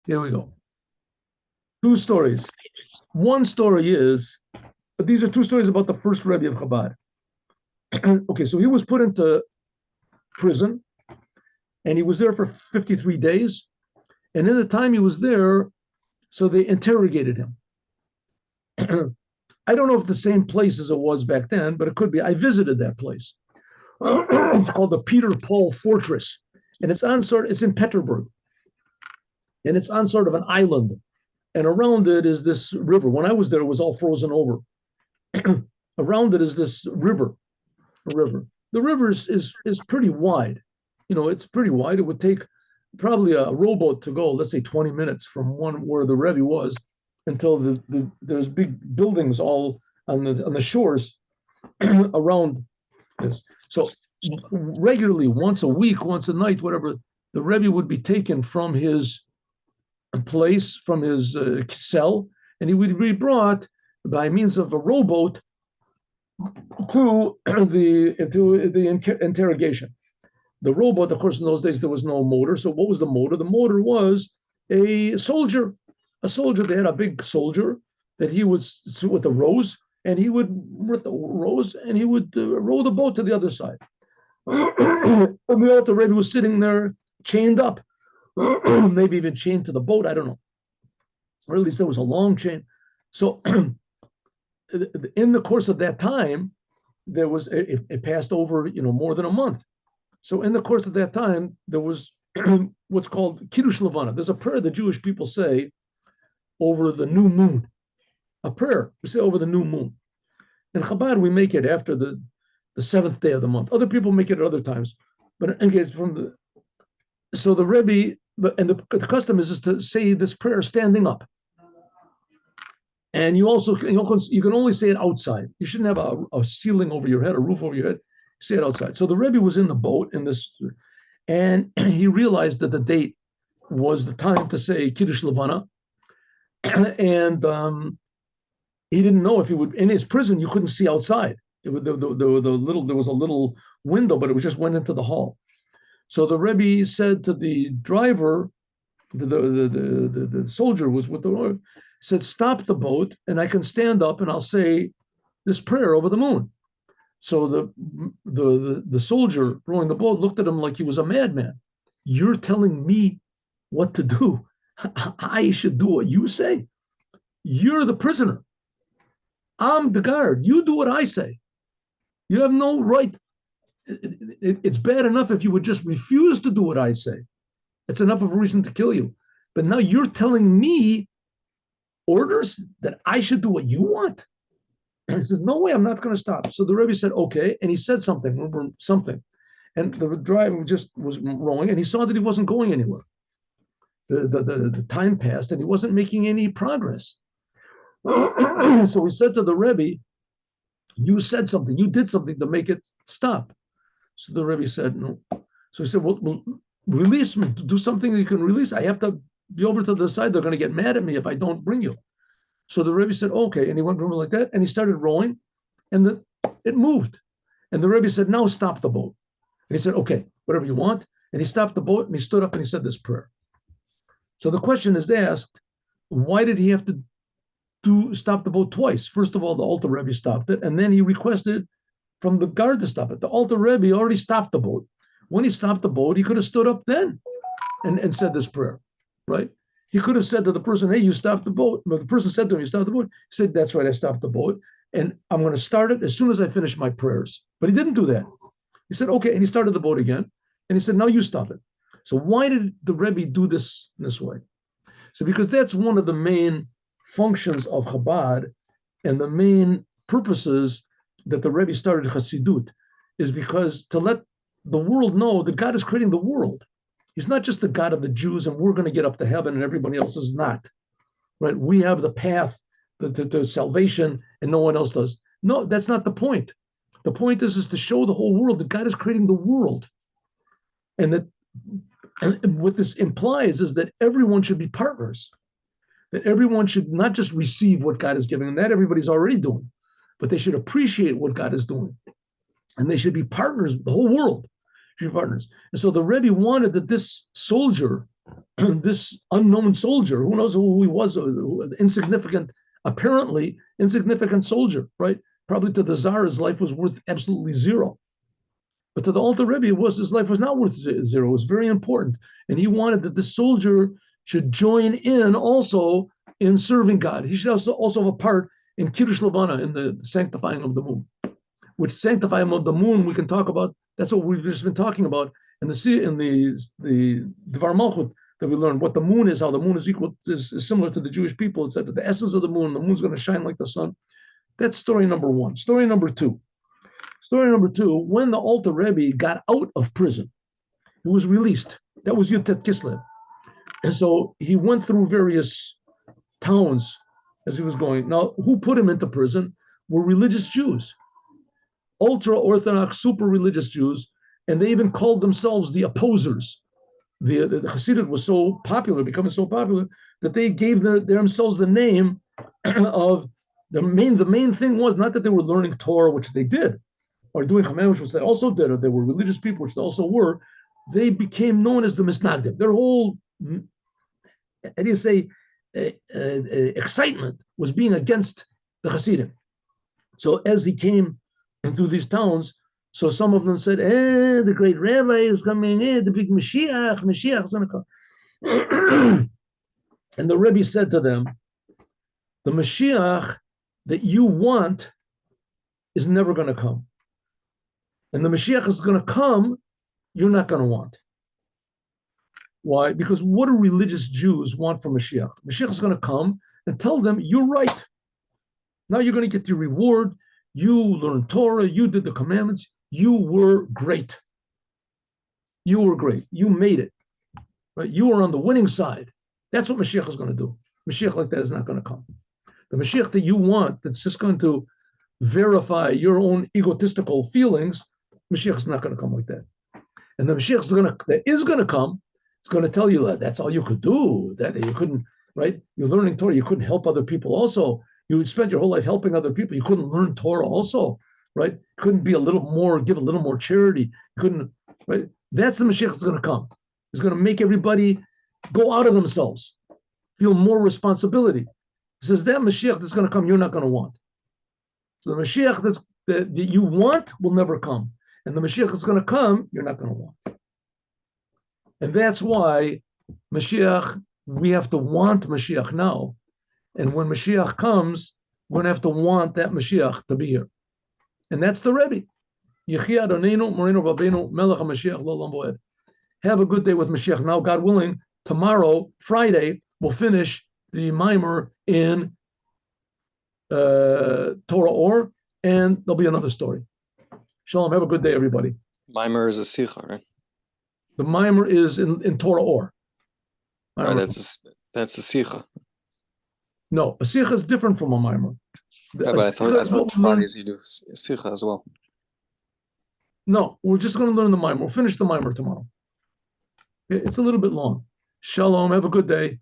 Here we go. Two stories. One story is, these are two stories about the first Rebbe of Chabad. Okay, so he was put into prison, and he was there for 53 days. And in the time he was there, so they interrogated him. I don't know if the same place as it was back then, but it could be. I visited that place. It's called the Peter Paul Fortress, and it's in Petersburg, and it's on sort of an island, and around it is this river. When I was there, it was all frozen over. Around it is this river, a river. The river is pretty wide. It's pretty wide. It would take probably a rowboat to go, let's say 20 minutes from one where the Rebbe was until there's big buildings all on the shores around this. So regularly, once a week, once a night, whatever, the Rebbe would be taken from his place, from his cell, and he would be brought by means of a rowboat to the interrogation. The rowboat, of course, in those days there was no motor. So what was the motor? The motor was a soldier. A soldier. They had a big soldier that he would with the rows, and he would with the rows, and he would row the boat to the other side. And the altar Rebbe was sitting there, chained up, maybe even chained to the boat. I don't know, or at least there was a long chain. So in the course of that time, there was it passed over more than a month. So in the course of that time, there was what's called Kiddush Levana. There's a prayer the Jewish people say over the new moon. A prayer we say over the new moon. In Chabad, we make it after the seventh day of the month. Other people make it at other times, but in case so the Rebbe, and the custom is to say this prayer standing up. And you also you can only say it outside. You shouldn't have a ceiling over your head, a roof over your head. Say it outside. So the Rebbe was in the boat in this, and he realized that the date was the time to say Kiddush Levana, and he didn't know if he would. In his prison, you couldn't see outside. There was a little window, but it just went into the hall. So the Rebbe said to the driver, the soldier was with the Lord, said, "Stop the boat, and I can stand up and I'll say this prayer over the moon." So the soldier rowing the boat looked at him like he was a madman. "You're telling me what to do? I should do what you say? You're the prisoner. I'm the guard. You do what I say. You have no right. It's bad enough if you would just refuse to do what I say. It's enough of a reason to kill you. But now you're telling me orders that I should do what you want." He says, "No way, I'm not going to stop." So the Rebbe said, "Okay," and he said something, and the driver just was rowing, and he saw that he wasn't going anywhere. The time passed, and he wasn't making any progress. So he said to the Rebbe, "You said something, you did something to make it stop." So the Rebbe said, "No." So he said, "Well, release me, do something that you can release. I have to be over to the side. They're going to get mad at me if I don't bring you." So the Rebbe said, "Okay," and he went like that, and he started rowing, and it moved. And the Rebbe said, "Now stop the boat." And he said, "Okay, whatever you want." And he stopped the boat, and he stood up, and he said this prayer. So the question is asked, why did he have to stop the boat twice? First of all, the Alter Rebbe stopped it, and then he requested from the guard to stop it. The Alter Rebbe already stopped the boat. When he stopped the boat, he could have stood up then and said this prayer, right? He could have said to the person, "Hey, you stopped the boat." But the person said to him, "You stopped the boat." He said, "That's right, I stopped the boat, and I'm going to start it as soon as I finish my prayers." But he didn't do that. He said, "Okay," and he started the boat again, and he said, "Now you stop it." So why did the Rebbe do this way? So because that's one of the main functions of Chabad, and the main purposes that the Rebbe started Chassidut, is because to let the world know that God is creating the world. He's not just the God of the Jews, and we're going to get up to heaven, and everybody else is not. Right? We have the path to salvation, and no one else does. No, that's not the point. The point is to show the whole world that God is creating the world, and that what this implies is that everyone should be partners. That everyone should not just receive what God is giving them, that everybody's already doing, but they should appreciate what God is doing, and they should be partners. The whole world should be partners. And so the Rebbe wanted that this soldier this unknown soldier, who knows who he was, insignificant, apparently insignificant soldier, right? Probably to the Tsar, his life was worth absolutely zero. But to the Alter Rebbe, his life was not worth zero. It was very important. And he wanted that the soldier should join in also in serving God. He should also have a part in Kiddush Levana, in the sanctifying of the moon. Which sanctifying of the moon we can talk about. That's what we've just been talking about in the Dvar Malchut that we learned. What the moon is, how the moon is similar to the Jewish people. It's that the essence of the moon's going to shine like the sun. That's story number one. Story number two, when the Alter Rebbe got out of prison, he was released. That was Yutet Kislev. And so he went through various towns as he was going. Now, who put him into prison were religious Jews, ultra-Orthodox, super religious Jews, and they even called themselves the opposers. The Chassidut was so popular, becoming so popular, that they gave themselves the name of the main thing was not that they were learning Torah, which they did, or doing commandments, which they also did, or they were religious people, which they also were. They became known as the Misnagdim. Their whole, how do you say, excitement was being against the Hasidim. So as he came and through these towns, so some of them said, the great rabbi is coming in, the big Moshiach is going to come. And the Rebbe said to them, the Moshiach that you want is never going to come. And the Moshiach is going to come, you're not going to want. Why? Because what do religious Jews want from Moshiach? Moshiach is going to come and tell them, you're right. Now you're going to get your reward. You learned Torah. You did the commandments. You were great. You were great. You made it. Right? You were on the winning side. That's what Moshiach is going to do. Mashiach like that is not going to come. The Mashiach that you want, that's just going to verify your own egotistical feelings, Mashiach is not going to come like that. And the Mashiach that is going to come, it's going to tell you that that's all you could do, that you couldn't, right? You're learning Torah, you couldn't help other people also. You would spend your whole life helping other people. You couldn't learn Torah also, right? You couldn't be a little more, give a little more charity. You couldn't, right? That's the Mashiach that's going to come. It's going to make everybody go out of themselves, feel more responsibility. He says that Mashiach that's going to come, you're not going to want. So the Mashiach that you want will never come. And the Mashiach that's going to come, you're not going to want. And that's why Mashiach, we have to want Mashiach now. And when Mashiach comes, we're going to have to want that Mashiach to be here. And that's the Rebbe. Yechia Adonenu, Moreno Rabbeinu, Melech HaMashiach, L'olam Voed. Have a good day with Mashiach. Now, God willing, tomorrow, Friday, we'll finish the mimer in Torah Or, and there'll be another story. Shalom. Have a good day, everybody. Mimer is a sikha, right? The mimer is in Torah Or. Right, that's a sikha. No, a sikha is different from a mimer. Yeah, but I thought Fridays you do sikha as well. No, we're just going to learn the mimer. We'll finish the mimer tomorrow. It's a little bit long. Shalom. Have a good day.